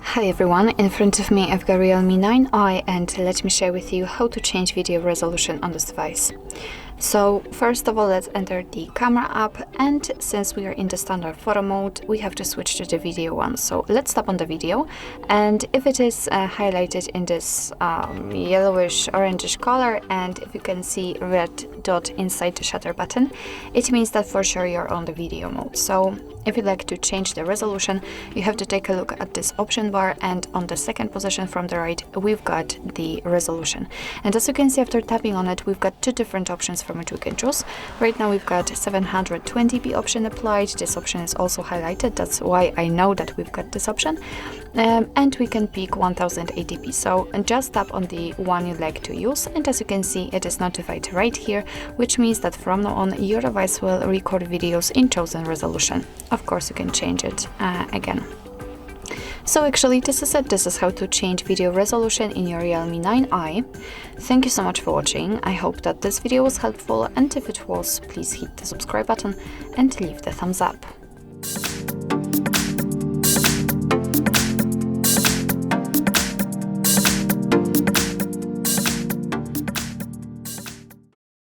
Hi everyone, in front of me I've got Realme 9i and let me share with you how to change video resolution on this device. So first of all, let's enter the camera app, and since we are in the standard photo mode, we have to switch to the video one. So let's tap on the video, and if it is highlighted in this yellowish orangish color, and if you can see red dot inside the shutter button, it means that for sure you're on the video mode. So if you'd like to change the resolution, you have to take a look at this option bar, and on the second position from the right, we've got the resolution. And as you can see, after tapping on it, we've got two different options from which we can choose. Right now we've got 720p option applied. This option is also highlighted, that's why I know that we've got this option. And we can pick 1080p. So just tap on the one you'd like to use, and as you can see, it is notified right here, which means that from now on your device will record videos in chosen resolution. Of course, you can change it again. So actually, this is it. This is how to change video resolution in your Realme 9i. Thank you so much for watching. I hope that this video was helpful, and if it was, please hit the subscribe button and leave the thumbs up.